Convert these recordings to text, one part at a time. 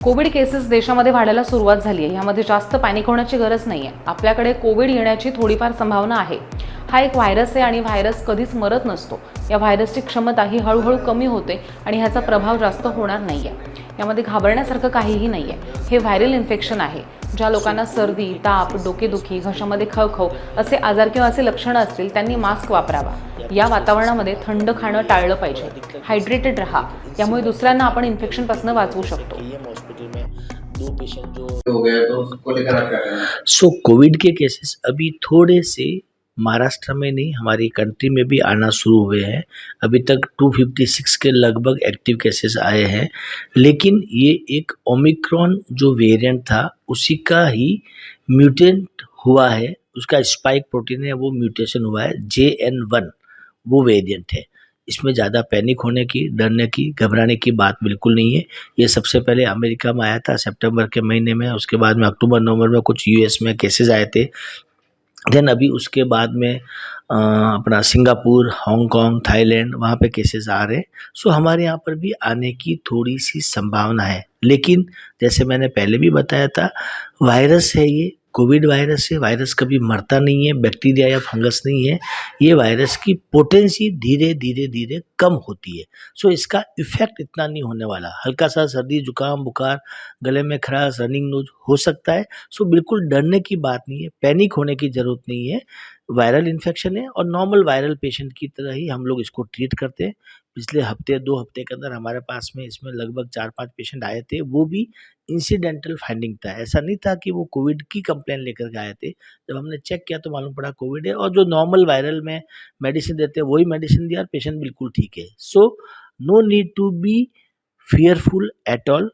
Covid cases देशामध्ये वाढायला सुरुवात झाली आहे. यामध्ये जास्त पॅनिक होण्याची गरज नाही आहे. आपल्याकडे कोविड येण्याची थोडीफार संभावना आहे. हा एक व्हायरस आहे आणि व्हायरस कधीच मरत नसतो. या व्हायरसची क्षमता ही हळूहळू कमी होते आणि ह्याचा प्रभाव जास्त होणार नाही आहे. यामध्ये घाबरण्यासारखं काहीही नाही आहे. हे व्हायरल इन्फेक्शन आहे. ज्या लोकांना सर्दी, ताप, डोकेदुखी, घशामध्ये खवखव असे आजार किंवा असे लक्षणं असतील त्यांनी मास्क वापरावा. या वातावरणामध्ये थंड खाणं टाळलं पाहिजे. हायड्रेटेड राहा. यामुळे दुसऱ्यांना आपण इन्फेक्शनपासून वाचवू शकतो. हॉस्पिटल में 2 पेशेंट जो हो गए तो उसको लेकर आप क्या करेंगे? कोविड के केसेस अभी थोड़े से महाराष्ट्र में नहीं, हमारी कंट्री में भी आना शुरू हुए हैं। अभी तक 256 के लगभग एक्टिव केसेस आए हैं, लेकिन ये एक ओमिक्रॉन जो वेरिएंट था उसी का ही म्यूटेंट हुआ है। उसका स्पाइक प्रोटीन है, वो म्यूटेशन हुआ है, JN1 वो वेरिएंट है। इसमें ज़्यादा पैनिक होने की, डरने की, घबराने की बात बिल्कुल नहीं है। ये सबसे पहले अमेरिका में आया था सितंबर के महीने में, उसके बाद में अक्टूबर नवंबर में कुछ यूएस में केसेस आए थे। देन अभी उसके बाद में अपना सिंगापुर, हांगकांग, थाईलैंड वहाँ पे केसेस आ रहे हैं। सो हमारे यहाँ पर भी आने की थोड़ी सी संभावना है, लेकिन जैसे मैंने पहले भी बताया था, वायरस है ये, कोविड वायरस है। वायरस कभी मरता नहीं है, बैक्टीरिया या फंगस नहीं है। ये वायरस की पोटेंसी धीरे धीरे धीरे कम होती है। सो इसका इफेक्ट इतना नहीं होने वाला। हल्का सा सर्दी, जुकाम, बुखार, गले में खराश, रनिंग नोज हो सकता है। सो बिल्कुल डरने की बात नहीं है, पैनिक होने की ज़रूरत नहीं है। वायरल इन्फेक्शन है और नॉर्मल वायरल पेशेंट की तरह ही हम लोग इसको ट्रीट करते हैं। पिछले हफ्ते 2 हफ्ते के अंदर हमारे पास में इसमें लगभग 4-5 पेशेंट आए थे। वो भी इंसिडेंटल फाइंडिंग था, ऐसा नहीं था कि वो कोविड की कंप्लेन लेकर के आए थे। जब हमने चेक किया तो मालूम पड़ा कोविड है, और जो नॉर्मल वायरल में मेडिसिन देते हैं वही मेडिसिन दिया और पेशेंट बिल्कुल ठीक है। So no need to be fearful at all,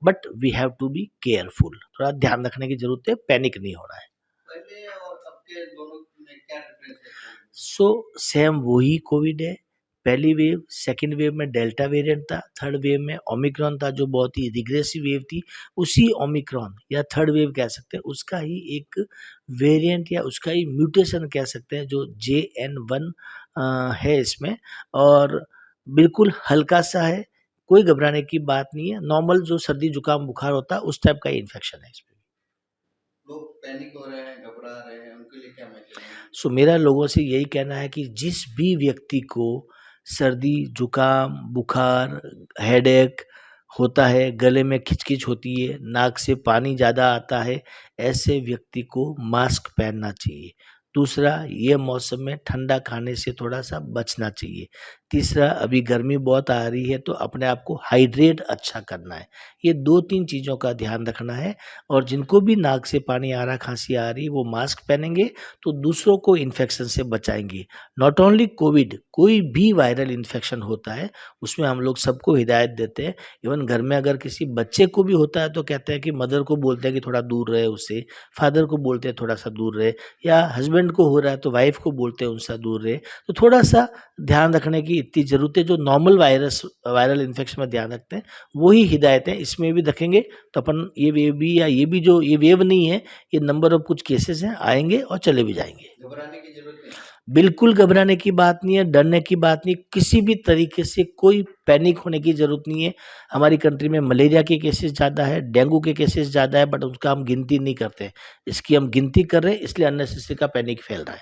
but we have to be careful. थोड़ा ध्यान रखने की जरूरत है, पैनिक नहीं होना है। पहले और अब के दोनों में क्या डिफरेंस है? सेम वही कोविड है। पहली वेव, सेकंड वेव में डेल्टा वेरिएंट था, थर्ड वेव में ओमिक्रॉन था जो बहुत ही रिग्रेसिव वेव थी। उसी ओमिक्रॉन या थर्ड वेव कह सकते हैं, उसका ही एक वेरिएंट या उसका ही म्यूटेशन कह सकते हैं जो JN1 है इसमें, और बिल्कुल हल्का सा है, कोई घबराने की बात नहीं है। नॉर्मल जो सर्दी जुकाम बुखार होता है उस टाइप का इन्फेक्शन है इसमें। लोग पैनिक हो रहे हैं, घबरा रहे हैं, उनके लिए क्या मैसेज है? सो मेरा लोगों से यही कहना है कि जिस भी व्यक्ति को सर्दी, जुकाम, बुखार, हेडेक होता है, गले में खिचखिच होती है, नाक से पानी ज़्यादा आता है, ऐसे व्यक्ति को मास्क पहनना चाहिए। दूसरा, ये मौसम में ठंडा खाने से थोड़ा-सा बचना चाहिए। तीसरा, अभी गर्मी बहुत आ रही है तो अपने आप को हाइड्रेट अच्छा करना है। ये 2-3 चीज़ों का ध्यान रखना है, और जिनको भी नाक से पानी आ रहा, खाँसी आ रही, वो मास्क पहनेंगे तो दूसरों को इन्फेक्शन से बचाएँगे। नॉट ओनली कोविड, कोई भी वायरल इन्फेक्शन होता है, उसमें हम लोग सबको हिदायत देते हैं। इवन घर में अगर किसी बच्चे को भी होता है तो कहते हैं कि मदर को बोलते हैं कि थोड़ा दूर रहे उससे, फादर को बोलते हैं थोड़ा-सा दूर रहे, या हस्बैंड को हो रहा है तो वाइफ को बोलते हैं उनसे दूर रहे। तो थोड़ा-सा ध्यान रखने की इतनी ज़रूरत है। जो नॉर्मल वायरल इन्फेक्शन में ध्यान रखते हैं, वही हिदायतें इसमें भी रखेंगे तो अपन ये वेव भी, या ये भी जो ये वेव नहीं है, ये नंबर ऑफ कुछ केसेस हैं, आएँगे और चले भी जाएँगे। घबराने की जरूरत नहीं। बिल्कुल घबराने की बात नहीं है, डरने की बात नहीं, किसी भी तरीके से कोई पैनिक होने की ज़रूरत नहीं है। हमारी कंट्री में मलेरिया के केसेस ज़्यादा है, डेंगू के केसेस ज़्यादा है, बट उसका हम गिनती नहीं करते हैं। इसकी हम गिनती कर रहे हैं, इसलिए अननेसेसरी का पैनिक फैल रहा है।